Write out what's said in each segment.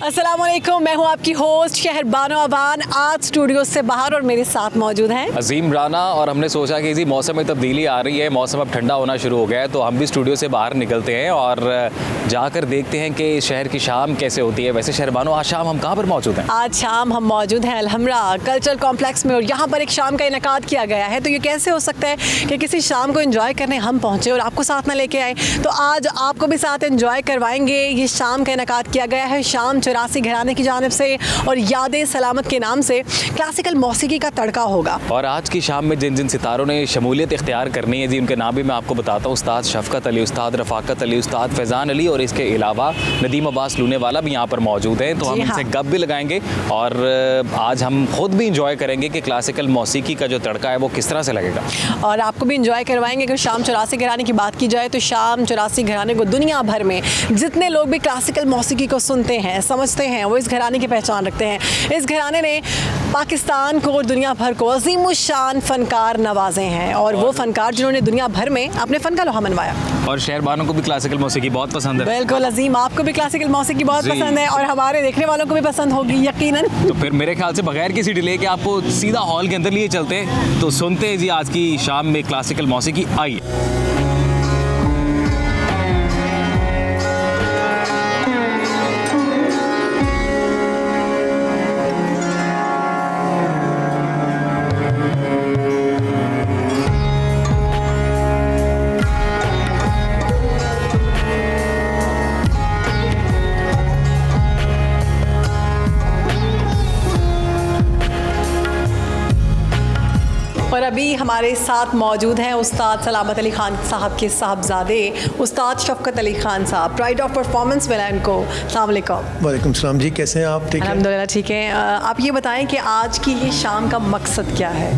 अस्सलामुअलैकुम, मैं हूं आपकी होस्ट शहर बानो अबान। आज स्टूडियो से बाहर और मेरे साथ मौजूद हैं अजीम राना। और हमने सोचा कि जी मौसम में तब्दीली आ रही है, मौसम अब ठंडा होना शुरू हो गया है, तो हम भी स्टूडियो से बाहर निकलते हैं और जाकर देखते हैं कि शहर की शाम कैसे होती है। वैसे शहर बानो, आज शाम हम कहाँ पर मौजूद हैं? आज शाम हम मौजूद हैं अलहमरा कल्चरल कॉम्प्लेक्स में और यहाँ पर एक शाम का इनेकाद किया गया है। तो ये कैसे हो सकता है कि किसी शाम को एंजॉय करने हम पहुँचे और आपको साथ ना लेके आए। तो आज आपको भी साथ एंजॉय करवाएंगे। ये शाम का इनेकाद किया गया है शाम 84 घराने की जानिब से और यादें सलामत के नाम से क्लासिकल मौसीकी का तड़का होगा। और आज की शाम में जिन जिन सितारों ने शमूलियत इख्तियार करनी है जी, उनके नाम भी मैं आपको बताता हूँ। उस्ताद शफ़क़त अली, उस्ताद रफ़ाक़त अली, उस्ताद फैज़ान अली और इसके अलावा नदीम अब्बास लूने वाला भी यहाँ पर मौजूद है। तो हम इनसे गप भी लगाएंगे और आज हम खुद भी इंजॉय करेंगे कि क्लासिकल मौसीकी का जो तड़का है वो किस तरह से लगेगा, और आपको भी इंजॉय करवाएंगे। अगर शाम 84 घराने की बात की जाए तो शाम 84 घराने को दुनिया भर में जितने लोग भी क्लासिकल मौसीकी को सुनते हैं, समझते हैं, वो इस घराने की पहचान रखते हैं। इस घराने ने पाकिस्तान को और दुनिया भर को अज़ीमुश्शान फनकार नवाजे हैं और वो फनकार जिन्होंने दुनिया भर में अपने फ़न का लोहा मनवाया। और शहर बानो को भी क्लासिकल मौसीकी बहुत पसंद है। बिल्कुल अजीम, आपको भी क्लासिकल मौसीकी बहुत पसंद है और हमारे देखने वालों को भी पसंद होगी यकीनन। तो फिर मेरे ख्याल से बगैर किसी डिले के आपको सीधा हॉल के अंदर लिए चलते, तो सुनते हैं जी आज की शाम में क्लासिकल मौसीकी। आइए। और अभी हमारे साथ मौजूद हैं उस्ताद सलामत अली खान साहब के साहबजादे उस्ताद शफ़क़त अली खान साहब, प्राइड ऑफ परफॉर्मेंस विलायन को। अस्सलाम वालेकुम। वालेकुम सलाम जी, कैसे हैं आप? ठीक है, अल्हम्दुलिल्लाह ठीक है। आप ये बताएं कि आज की ये शाम का मकसद क्या है?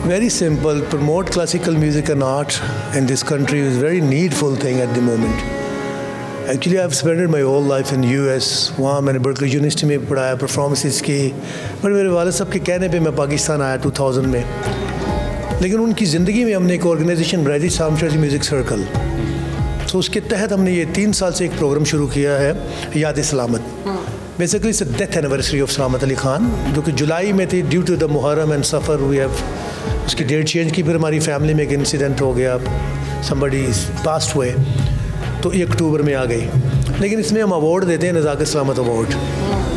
Very simple, promote classical music and art in this country is very needful thing at the moment. Actually I have spended my whole life in US। वहाँ मैंने बर्कली यूनिवर्सिटी में पढ़ाया, परफॉर्मेंसेस की। पर मेरे वालिद साहब के कहने पे मैं पाकिस्तान आया 2000 में। लेकिन उनकी ज़िंदगी में हमने एक ऑर्गेनाइजेशन बनाई थी, शामशाजी म्यूज़िक सर्कल। तो उसके तहत हमने ये 3 साल से एक प्रोग्राम शुरू किया है, याद Salamat. Basically it's death anniversary of Salamat Ali Khan, जो कि जुलाई में थी। Due to the Muharram and Safar we have उसकी डेट चेंज की। फिर हमारी फैमिली में एक इंसिडेंट हो गया, समबडी पास्ट हुए, तो 1 अक्टूबर में आ गई। लेकिन इसमें हम अवार्ड देते हैं, नज़ाकत सलामत award,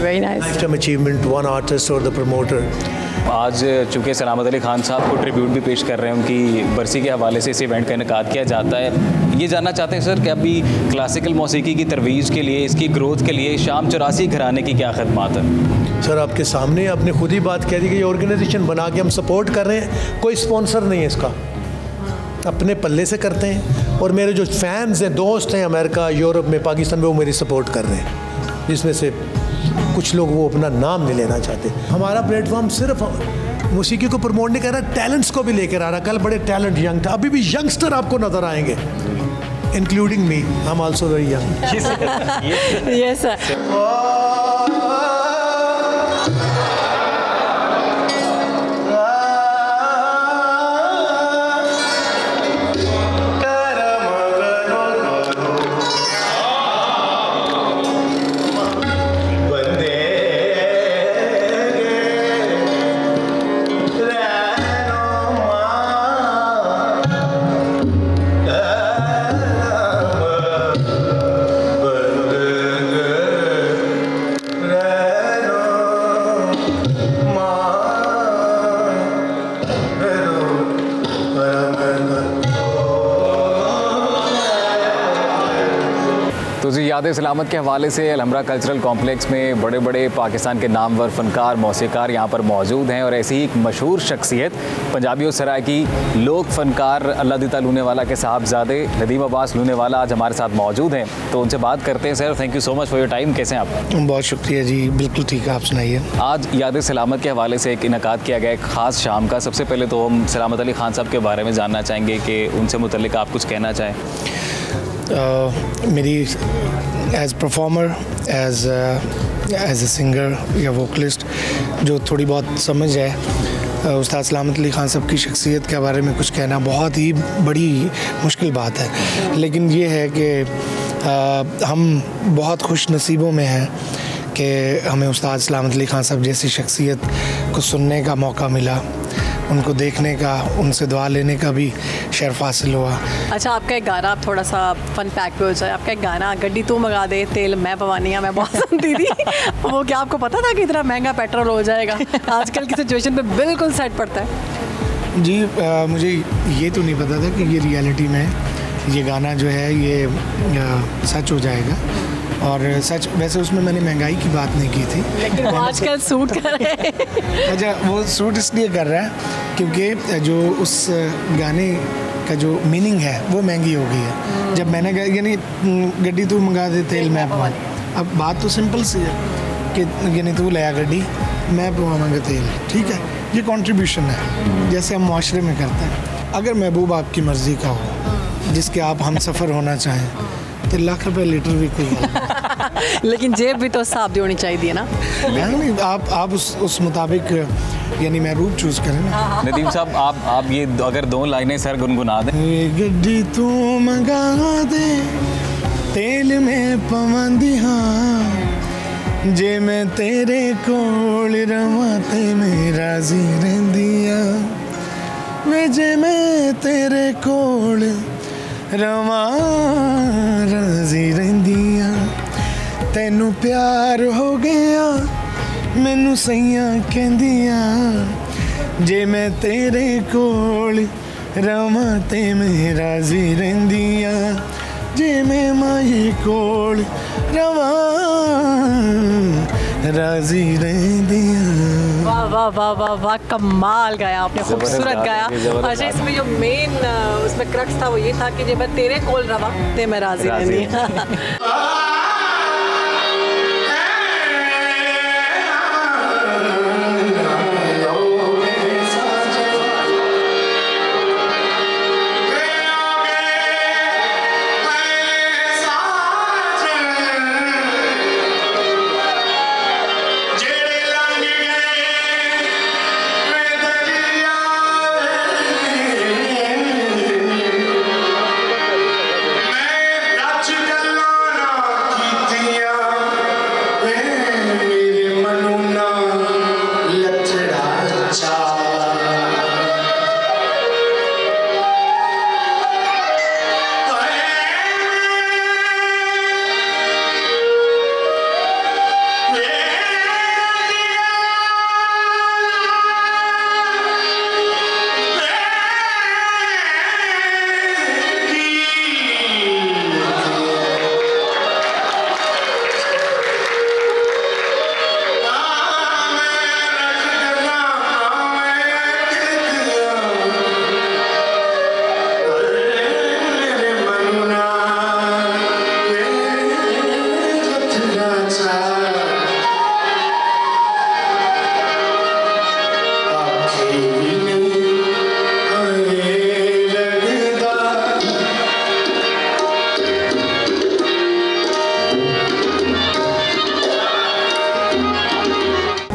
very nice, life time achievement, one artist और द प्रमोटर। आज चूँकि सलामत अली खान साहब को ट्रिब्यूट भी पेश कर रहे हैं, उनकी बरसी के हवाले से इस इवेंट का इनेकाद किया जाता है। ये जानना चाहते हैं सर कि अभी क्लासिकल मौसीकी की तरवीज के लिए, इसकी ग्रोथ के लिए शाम 84 घराने की क्या खदमात है? सर आपके सामने आपने खुद ही बात कह दी कि ये ऑर्गेनाइजेशन बना के हम सपोर्ट कर रहे हैं, कोई स्पॉन्सर नहीं है इसका, अपने पल्ले से करते हैं। और मेरे जो फैंस हैं, दोस्त हैं अमेरिका, यूरोप में, पाकिस्तान में, वो मेरी सपोर्ट कर रहे हैं, जिसमें से कुछ लोग वो अपना नाम नहीं लेना चाहते। हमारा प्लेटफॉर्म सिर्फ मौसीकी को प्रमोट नहीं कर रहा, टैलेंट्स को भी लेकर आ रहा। कल बड़े टैलेंट यंग था, अभी भी यंगस्टर आपको नज़र आएंगे, including me, I am also very young. Yes sir. तो जी याद सलामत के हवाले से अलहमरा कल्चरल कॉम्प्लेक्स में बड़े बड़े पाकिस्तान के नामवर फ़नकार, मौसीकार यहाँ पर मौजूद हैं। और ऐसी ही एक मशहूर शख्सियत पंजाबियों सराय की लोक फ़नकार अल्लाह लूने वाला के साहबजादे नदीम अब्बास लूने वाला आज हमारे साथ मौजूद हैं। तो उनसे बात करते हैं। Sir thank you so much for your time, कैसे हैं आप? बहुत शुक्रिया जी, बिल्कुल ठीक है, आप सुनाइए। आज याद सलामत के हवाले से एक इनेकाद किया गया एक ख़ास शाम का। सबसे पहले तो हम सलामत अली खान साहब के बारे में जानना चाहेंगे कि उनसे मुतल्लिक आप कुछ कहना चाहें। मेरी as performer, as a singer या वोकलिस्ट जो थोड़ी बहुत समझ है, उस्ताद सलामत अली खान साहब की शख्सियत के बारे में कुछ कहना बहुत ही बड़ी मुश्किल बात है। लेकिन ये है कि हम बहुत खुश नसीबों में हैं कि हमें उस्ताद सलामत अली खान साहब जैसी शख्सियत को सुनने का मौका मिला, उनको देखने का, उनसे दुआ लेने का भी शर्फ हासिल हुआ। अच्छा, आपका एक गाना, आप थोड़ा सा फन पैक पे हो जाए, आपका एक गाना गड्डी तू मंगा दे तेल मैं पवानिया, मैं बहुत सुनती थी वो क्या आपको पता था कि इतना महंगा पेट्रोल हो जाएगा? आजकल की सिचुएशन पे बिल्कुल सेट पड़ता है। जी मुझे ये तो नहीं पता था कि ये रियलिटी में ये गाना जो है ये सच हो जाएगा। और सच वैसे उसमें मैंने महंगाई की बात नहीं की थी, लेकिन वो आजकल सूट कर रहे हैं। अच्छा, वो सूट इसलिए कर रहा है क्योंकि जो उस गाने का जो मीनिंग है वो महंगी हो गई है। जब मैंने कहा यानी गड्डी तू मंगा दे तेल मैं पवा, अब बात तो सिंपल सी है कि यानी तू लाया गड्डी मैं पवाऊंगा तेल, ठीक है, ये कंट्रीब्यूशन है जैसे हम माशरे में करते हैं। अगर महबूब आपकी मर्ज़ी का हो, जिसके आप हम सफ़र होना चाहें, तो लाख रुपए लीटर भी कोई लेकिन जेब भी तो साफ होनी चाहिए ना। नहीं, आप उस मुताबिक यानी महबूब चूज़ करें ना। नदीम साहब, आप ये अगर 2 लाइनें सर गुनगुना दें। गड्डी तू मंगा दे तेल में पवंदी हाँ, जे मैं तेरे कोल रवां ते मैं राजी रहंदिया, वे जे मैं तेरे कोल रवां राजी रहंदिया, तैनू प्यार हो गया मैनू सैयां कहंदियां, जे मैं तेरे कोल रवां ते मैं राजी रहंदियां, जे मैं माए कोल रवां राजी रहंदियां। वाह वाह वाह वाह वाह, कमाल गाया आपने, खूबसूरत गा गाया। रही थी, जबरदस्त अच्छा, इसमें जो मेन उसमें क्रक्स था वो ये था कि जब मैं तेरे कोल रवा ते मैं राजी राजी रहनी।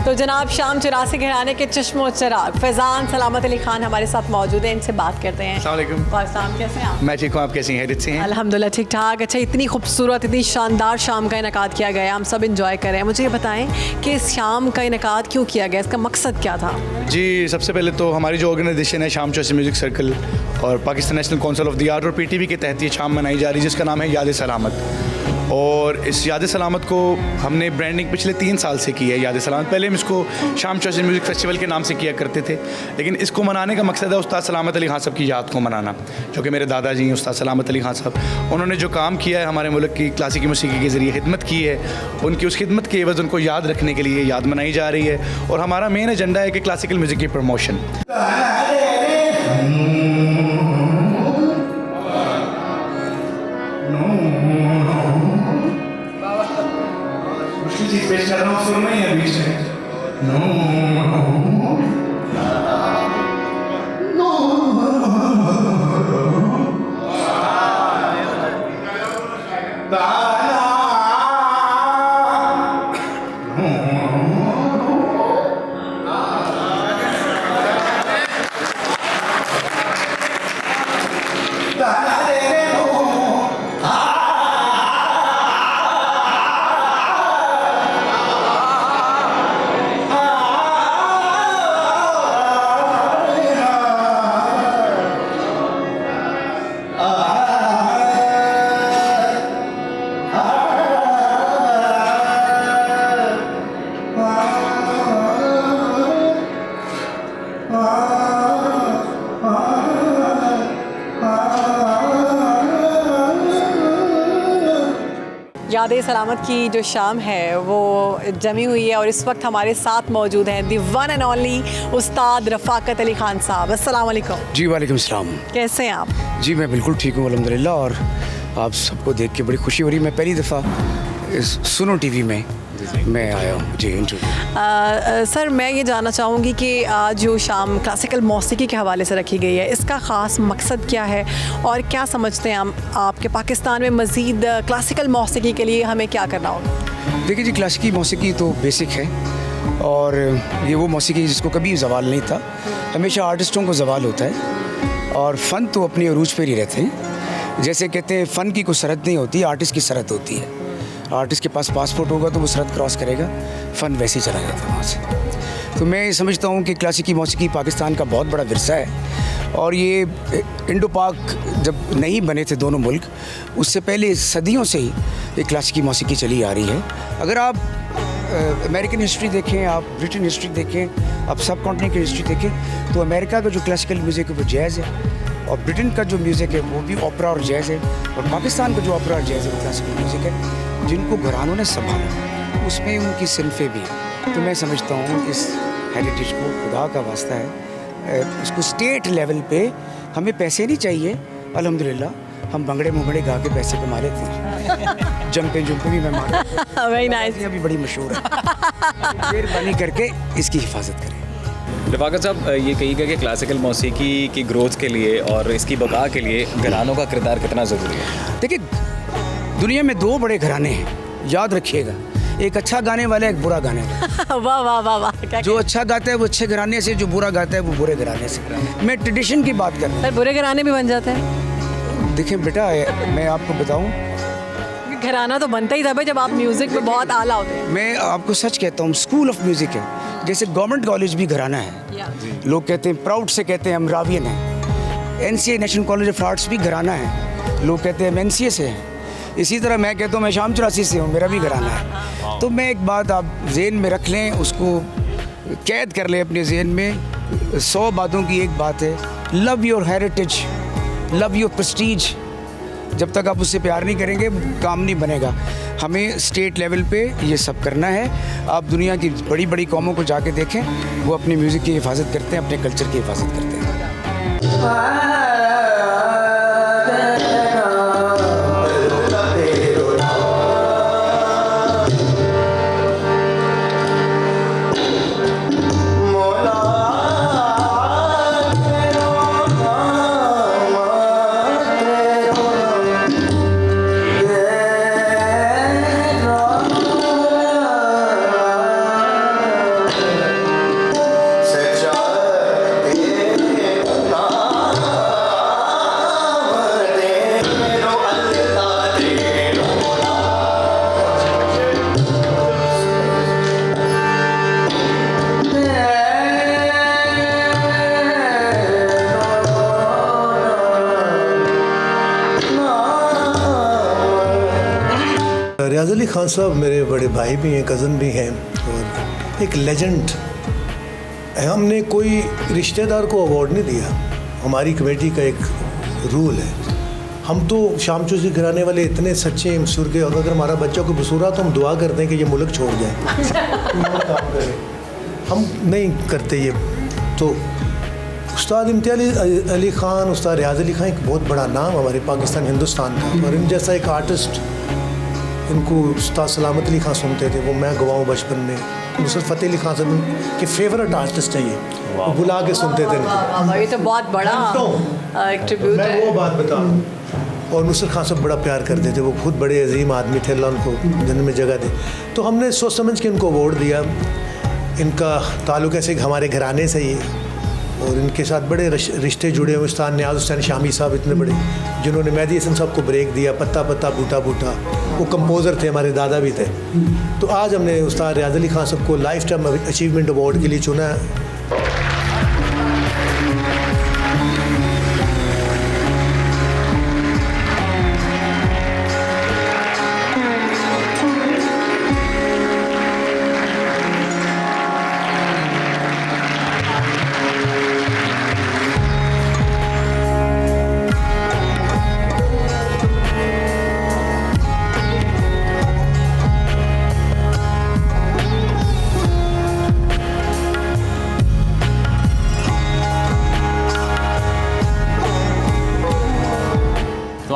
तो जनाब शाम 84 घराने के चश्मो चिराग फैज़ान सलामत अली खान हमारे साथ मौजूद हैं, इनसे बात करते हैं। अस्सलाम वालेकुम। वालेकुम, कैसे हैं आप? मैं ठीक हूँ, आप कैसी हैं? खैरियत से हैं? अल्हम्दुलिल्लाह ठीक ठाक। अच्छा, इतनी खूबसूरत इतनी शानदार शाम का इनकाद किया गया, हम सब इंजॉय कर रहे हैं। मुझे ये बताएं कि इस शाम का इनकाद क्यों किया गया, इसका मकसद क्या था? जी, सबसे पहले तो हमारी जो ऑर्गेनाइजेशन है शाम 84 म्यूज़िक सर्कल और Pakistan national council of the art और पीटीवी के तहत ये शाम मनाई जा रही है जिसका नाम है याद सलामत। और इस याद सलामत को हमने ब्रांडिंग पिछले 3 साल से की है। याद सलामत पहले हम इसको शाम 84 म्यूज़िक फेस्टिवल के नाम से किया करते थे, लेकिन इसको मनाने का मकसद है उस्ताद सलामत अली खान साहब की याद को मनाना, जो कि मेरे दादाजी हैं उस्ताद सलामत अली खान साहब। उन्होंने जो काम किया है हमारे मुल्क की क्लासिकी मौसीकी के ज़रिए खिदमत की है, उनकी उस खिदमत के एवज़ उनको याद रखने के लिए याद मनाई जा रही है। और हमारा मेन एजेंडा है कि क्लासिकल म्यूज़िक की प्रमोशन। पेश कर रहा हूँ, सुन रही है बीच में। याद सलामत की जो शाम है वो जमी हुई है और इस वक्त हमारे साथ मौजूद हैं दी वन एंड ओनली उस्ताद रफ़ाकत अली खान साहब। अस्सलाम वालेकुम। जी वालेकुम सलाम। कैसे हैं आप? जी मैं बिल्कुल ठीक हूँ अल्हम्दुलिल्लाह, और आप सबको देख के बड़ी खुशी हो रही है। मैं पहली दफ़ा इस सुनो टीवी में मैं आया हूँ जी इंटरव्यू। सर मैं ये जानना चाहूँगी कि आज जो शाम क्लासिकल मौसीकी के हवाले से रखी गई है, इसका ख़ास मकसद क्या है और क्या समझते हैं हम आपके पाकिस्तान में मज़ीद क्लासिकल मौसीकी के लिए हमें क्या करना होगा? देखिए जी, क्लासिकी मौसीकी तो बेसिक है और ये वो मौसीकी जिसको कभी जवाल नहीं था। हमेशा आर्टिस्टों को जवाल होता है और फ़न तो अपनी अरूज पर ही रहते हैं। जैसे कहते हैं फ़न की कोई सरहद नहीं होती, आर्टिस्ट की सरहद होती है। आर्टिस्ट के पास पासपोर्ट होगा तो वो सरहद क्रॉस करेगा, फ़न वैसे ही चला जाता है वहाँ से। तो मैं समझता हूँ कि क्लासिकी मौसीकी पाकिस्तान का बहुत बड़ा विरसा है और ये इंडो पाक जब नहीं बने थे दोनों मुल्क, उससे पहले सदियों से ही ये क्लासिकी मौसीकी चली आ रही है। अगर आप अमेरिकन हिस्ट्री देखें, आप ब्रिटेन हिस्ट्री देखें, आप सब कॉन्टिनेंट की हिस्ट्री देखें, तो अमेरिका का जो क्लासिकल म्यूज़िक है वो जैज़ है और ब्रिटेन का जो म्यूज़िक है वो भी ओपरा और जैज़ है और पाकिस्तान का जो ओपरा और जैज़ है वो क्लासिकल म्यूज़िक है जिनको घरानों ने संभाला, उसमें उनकी सिनफे भी हैं। तो मैं समझता हूँ इस हेरिटेज को खुदा का वास्ता है, इसको स्टेट लेवल पे हमें पैसे नहीं चाहिए। अल्हम्दुलिल्लाह हम भंगड़े मुंगड़े गा के पैसे कमा लेते हैं। जंपे भी मैं मार वेरी नाइस। अभी बड़ी मशहूर है। मेहरबानी करके इसकी हिफाजत करें। रफ़ाकत साहब, ये कही गया कि क्लासिकल मौसीकी की ग्रोथ के लिए और इसकी बका के लिए घरानों का किरदार कितना ज़रूरी है? देखिए, दुनिया में दो बड़े घराने हैं, याद रखिएगा, एक अच्छा गाने वाला, एक बुरा गाने वाला। वाह वाह वाह वाह, क्या जो अच्छा गाता है वो अच्छे घराने से, जो बुरा गाता है वो बुरे घराने से। मैं ट्रेडिशन की बात कर रहा सर बुरे घराने भी बन जाते हैं? हूँ। देखिए बेटा, मैं आपको बताऊँ, घराना तो बनता ही था भाई जब आप म्यूज़िक में बहुत आला होते हैं। मैं आपको सच कहता हूँ, स्कूल ऑफ म्यूज़िक है, जैसे गवर्नमेंट कॉलेज भी घराना है। लोग कहते हैं, प्राउड से कहते हैं हम रावियन हैं। NCA national college of arts भी घराना है, लोग कहते हैं हम NCA से हैं। इसी तरह मैं कहता हूँ मैं शाम 84 से हूँ, मेरा भी घराना है। तो मैं एक बात आप ज़हन में रख लें, उसको कैद कर लें अपने ज़हन में। 100 बातों की एक बात है, love your heritage, love your Prestige. जब तक आप उससे प्यार नहीं करेंगे काम नहीं बनेगा। हमें स्टेट लेवल पे ये सब करना है। आप दुनिया की बड़ी बड़ी कौमों को जाके देखें, वो अपनी म्यूज़िक की हिफाजत करते हैं, अपने कल्चर की हिफाजत करते हैं। रियाज अली खान साहब मेरे बड़े भाई भी हैं, कज़न भी हैं और एक लेजेंड। हमने कोई रिश्तेदार को अवार्ड नहीं दिया, हमारी कमेटी का एक रूल है। हम तो शाम चूसी घराने वाले इतने सच्चे मसूर के, अगर हमारा बच्चा को बसूरा तो हम दुआ करते हैं कि ये मुल्क छोड़ जाए। काम करे, हम नहीं करते ये। तो उस्ताद इम्तियाज़ अली ख़ान, उस्ताद रियाज अली ख़ान एक बहुत बड़ा नाम हमारे पाकिस्तान हिंदुस्तान का, और इन जैसा एक आर्टिस्ट, इनको उस्ताद सलामत अली ख़ान सुनते थे, वो मैं गवाऊँ बचपन में। नुसरत फ़तेह अली ख़ान साहब के फेवरेट आर्टिस्ट हैं ये, वो बुला के सुनते थे इनको। ये तो बहुत बड़ा एक ट्रिब्यूट मैं है। वो बात बताऊँ। और नुसरत खान साहब बड़ा प्यार करते थे, वो खुद बड़े अजीम आदमी थे, अल्लाह उनको जन्नत में जगह दे। तो हमने सोच समझ के इनको अवार्ड दिया। इनका ताल्लुक़ ऐसे हमारे घराने से ही है और इनके साथ बड़े रिश्ते जुड़े हुए। उस्ताद नियाज़ हुसैन शामी साहब इतने बड़े, जिन्होंने मेहदी हसन साहब को ब्रेक दिया, पत्ता पत्ता बूटा बूटा, वो कंपोज़र थे, हमारे दादा भी थे। तो आज हमने उस्ताद रियाज अली ख़ान साहब को लाइफ टाइम अचीवमेंट अवार्ड के लिए चुना है।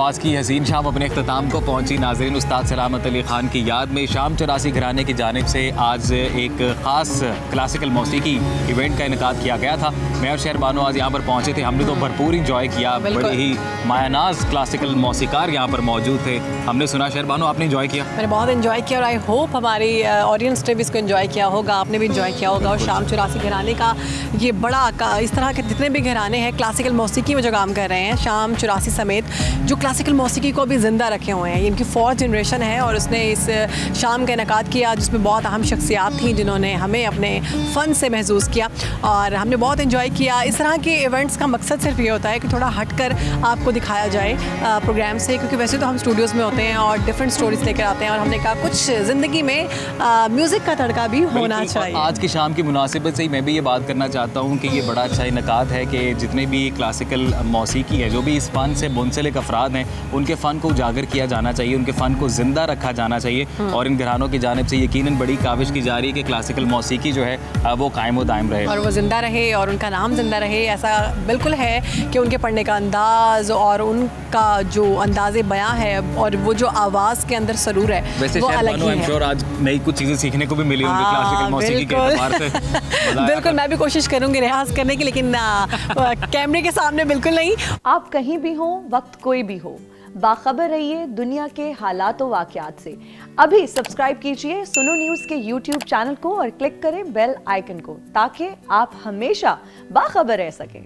आज की हसीन शाम अपने अख्ताम को पहुंची। नाज़रीन, उस्ताद सलामत अली ख़ान की याद में शाम 84 घराने की जानिब से आज एक ख़ास क्लासिकल मौसीकी इवेंट का इनेकाद किया गया था। मैं और शहर बानो आज यहाँ पर पहुँचे थे। हमने तो भरपूर इंजॉय किया। बड़े ही मायानाज क्लासिकल मौसीकार यहाँ पर मौजूद थे। हमने सुना शहर बानो आपने इंजॉय किया? मैंने बहुत इन्जॉय किया और आई होप हमारी ऑडियंस ने भी इसको इन्जॉय किया होगा, आपने भी इन्जॉय किया होगा। और शाम 84 घराने का ये बड़ा इस तरह के जितने भी घराने हैं क्लासिकल मौसीकी में जो काम कर रहे हैं, शाम 84 समेत जो क्लासिकल मौसीकी को अभी ज़िंदा रखे हुए हैं, इनकी 4th जनरेशन है और उसने इस शाम का इनेकाद किया जिसमें बहुत अहम शख्सियात थी जिन्होंने हमें अपने फ़न से महसूस किया और हमने बहुत इन्जॉय किया। इस तरह के इवेंट्स का मकसद सिर्फ ये होता है कि थोड़ा हट कर आपको दिखाया जाए प्रोग्राम से, क्योंकि वैसे तो हम स्टूडियोज़ में होते हैं और डिफरेंट स्टोरीज लेकर आते हैं और हमने कहा कुछ ज़िंदगी में म्यूज़िक का तड़का भी होना चाहिए। आज की शाम की मुनासिबत से ही मैं भी ये बात करना चाहता हूँ कि ये बड़ा अच्छा इनेकाद है कि जितने भी क्लासिकल मौसीकी है, जो भी इस फ़न से मुंसलिक अफराद हैं, उनके फ़न को उजागर किया जाना चाहिए, उनके फ़न को ज़िंदा रखा जाना चाहिए। और इन घरानों की जानिब से यकीनन बड़ी काविश की जा रही है कि क्लासिकल मौसीकी जो है वो कायम व दायम रहे और वो ज़िंदा रहे और उनका नाम ज़िंदा रहे। ऐसा बिल्कुल है कि उनके पढ़ने का अंदाज़ और उनका जो अंदाज़े बयां है और वो जो आवाज़ के अंदर सरूर है, वैसे वो अलग ही है। श्योर आज नई कुछ चीज़ें सीखने को भी मिली होंगी क्लासिकल मौसीकी के एतबार से। बिल्कुल, मैं भी कोशिश करूंगी रियाज करने की, लेकिन कैमरे के सामने बिल्कुल नहीं। आप कहीं भी हो, वक्त कोई भी हो, बाखबर रहिए दुनिया के हालात व वाक़यात से। अभी सब्सक्राइब कीजिए सुनो न्यूज़ के YouTube चैनल को और क्लिक करें बेल आइकन को ताकि आप हमेशा बाखबर रह सकें।